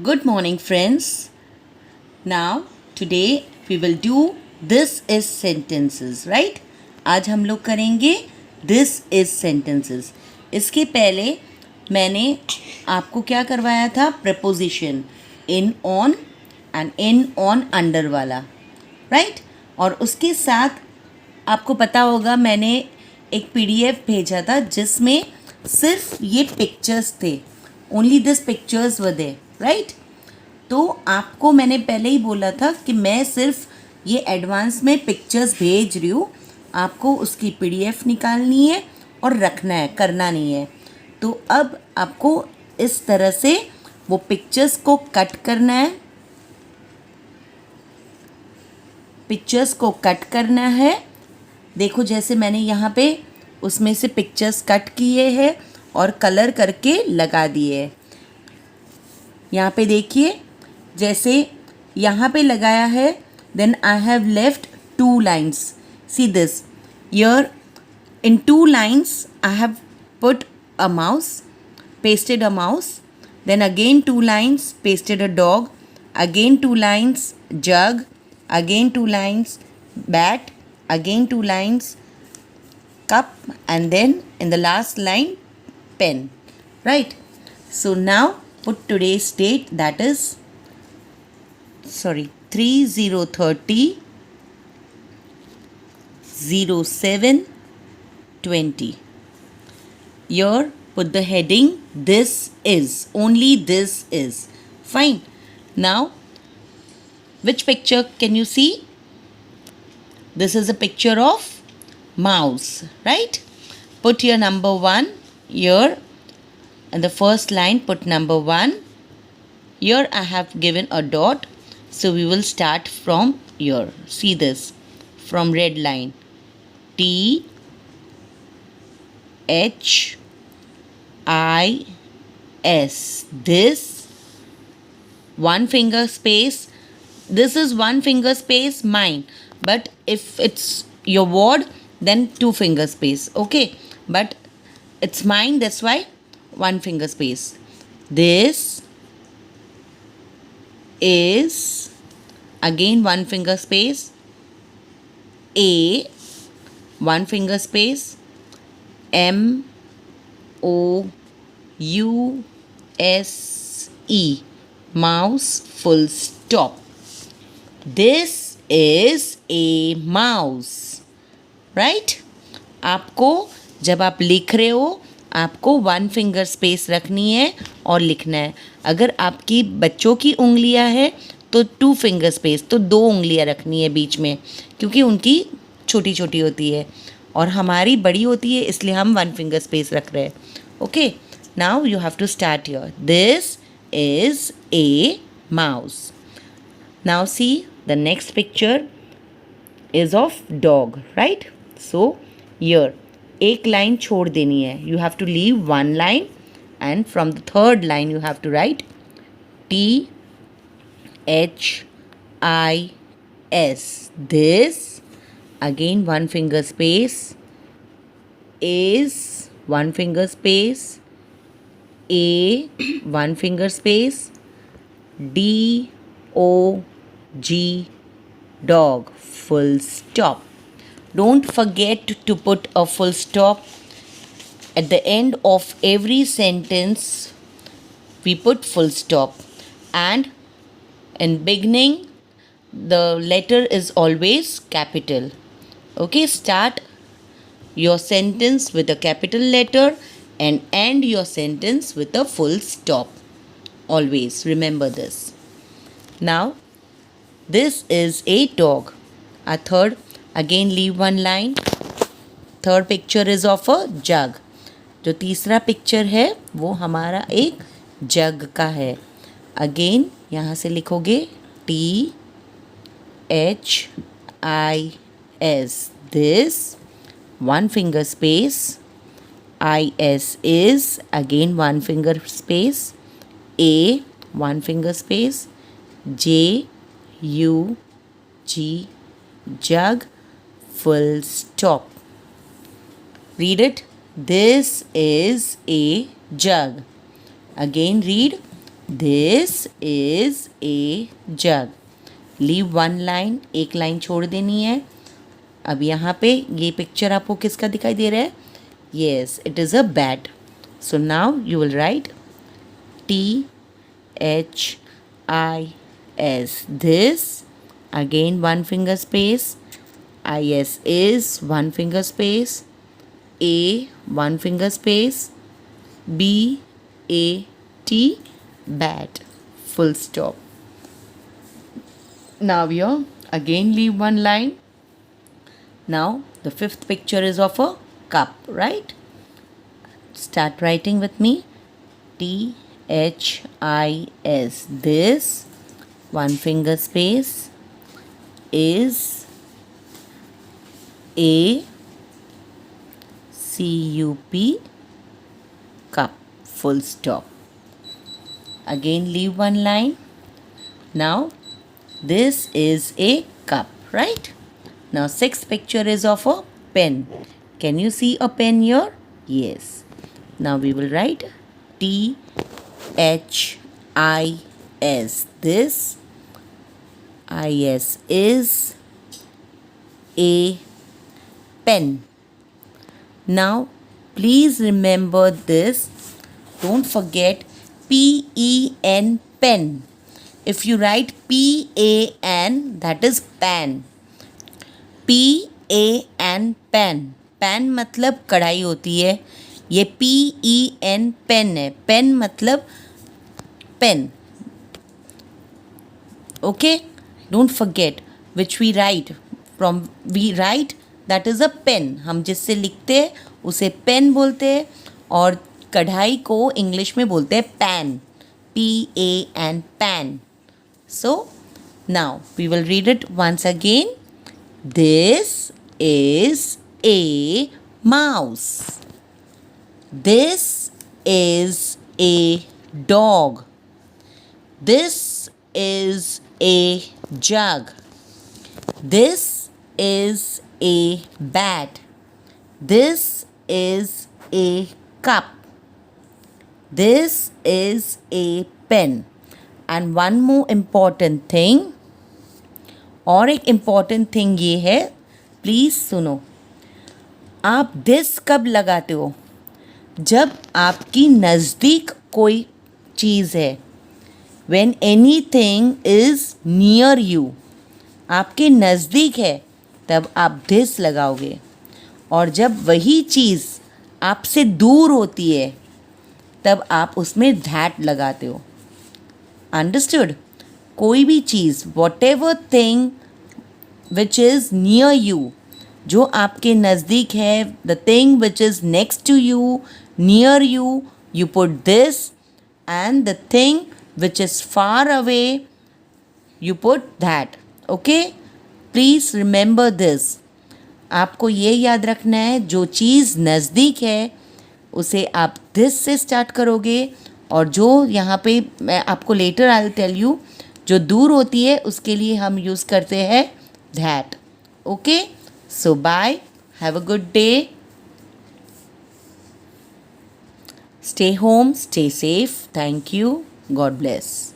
Good morning, friends. Now, today we will do this is sentences, right? आज हम लोग करेंगे this is sentences. इसके पहले मैंने आपको क्या करवाया था? preposition in, on and in, on, under वाला, right? और उसके साथ आपको पता होगा मैंने एक PDF भेजा था जिसमें सिर्फ ये पिक्चर्स थे. Only this pictures were there, right? तो आपको मैंने पहले ही बोला था कि मैं सिर्फ ये एडवांस में पिक्चर्स भेज रही हूँ, आपको उसकी PDF निकालनी है और रखना है, करना नहीं है. तो अब आपको इस तरह से वो पिक्चर्स को कट करना है, पिक्चर्स को कट करना है. देखो जैसे मैंने यहाँ पे उसमें से पिक्चर्स कट किए हैं और कलर करके लगा दिए हैं. यहाँ पे देखिए जैसे यहाँ पे लगाया है, then I have left 2 lines. See this here in 2 lines I have put a mouse, pasted a mouse, then again 2 lines pasted a dog, again 2 lines jug, again 2 lines bat, again 2 lines cup, and then in the last line pen, right? So now put today's date, that is 3030 0720. Here put the heading this is, only this is. Fine. Now which picture can you see? This is a picture of mouse, right? Put your number 1 here. In the first line put number 1. Here I have given a dot, so we will start from here. See this, from red line. T H I S. This, one finger space. This is one finger space, mine. But if it's your word, then 2 finger space. Okay. But it's mine, that's why 1 finger space. This is, again 1 finger space. A, 1 finger space. M O U S E, mouse, full stop. This is a mouse, right? आपको जब आप लिख रहे हो आपको 1 finger space रखनी है और लिखना है. अगर आपकी बच्चों की उंगलियां हैं तो 2 फिंगर स्पेस, तो 2 उंगलियां रखनी है बीच में, क्योंकि उनकी छोटी छोटी होती है और हमारी बड़ी होती है, इसलिए हम 1 फिंगर स्पेस रख रहे हैं. Okay, now you have to start here. This is a mouse. Now see the next picture is of dog, right? So here एक लाइन छोड़ देनी है. You have to leave 1 line and from the 3rd line you have to write T H I S. This, again 1 finger space. Is, 1 finger space. A, 1 finger space. D O G, dog, full stop. Don't forget to put a full stop at the end of every sentence. We put full stop, and in beginning the letter is always capital. Okay, start your sentence with a capital letter and end your sentence with a full stop. Always remember this. Now this is a dog. A third, again leave 1 line. Third picture is of a jug. जो तीसरा picture है वो हमारा एक जग का है. Again यहाँ से लिखोगे T H I S. This, 1 finger space. I S is, again 1 finger space. A, 1 finger space. J U G, jug, full stop. Read it. This is a jug. Again read. This is A jug. Leave one line, एक line छोड़ देनी है. अब यहाँ पे ये picture आपको किसका दिखाई दे रहा है? Yes, it is a bat. So now you will write THIS. This, again one finger space. IS is one finger space. A, one finger space. BAT, bat. Full stop. Now here again leave one line. Now the fifth picture is of a cup, right? Start writing with me. THIS. This, one finger space, is a CUP, cup. Full stop. Again leave one line. Now this is a cup, right? Now sixth picture is of a pen. Can you see a pen here? Yes. Now we will write THIS. This, IS is a pen. Now please remember this. Don't forget PEN, pen. If you write PAN, that is pan. PAN, pan. pan मतलब कढ़ाई होती है. ये PEN, pen है. Pen मतलब pen. Okay? Don't forget which we write. From we write, that is a pen. हम जिससे लिखते हैं उसे पेन बोलते हैं और कढ़ाई को इंग्लिश में बोलते हैं pan. PAN, pan. So now we will read it once again. This is a mouse. This is a dog. This is a jug. This is a bat. This is a cup. This is a pen. And one more important thing, और एक important thing ये है, please सुनो. आप this कब लगाते हो? जब आपकी नज़दीक कोई चीज़ है. When anything is near you, आपके नज़दीक है, तब आप this लगाओगे. और जब वही चीज़ आपसे दूर होती है, तब आप उसमें that लगाते हो. Understood? कोई भी चीज़, whatever thing which is near you, जो आपके नज़दीक है, the thing which is next to you, near you, you put this, and the thing which is far away, you put that. Okay? Please remember this. आपको ये याद रखना है, जो चीज़ नज़दीक है उसे आप this से स्टार्ट करोगे, और जो यहाँ पे मैं आपको later I will tell you, जो दूर होती है उसके लिए हम यूज़ करते हैं that. Okay? So bye. Have a good day. Stay home, stay safe. Thank you. God bless.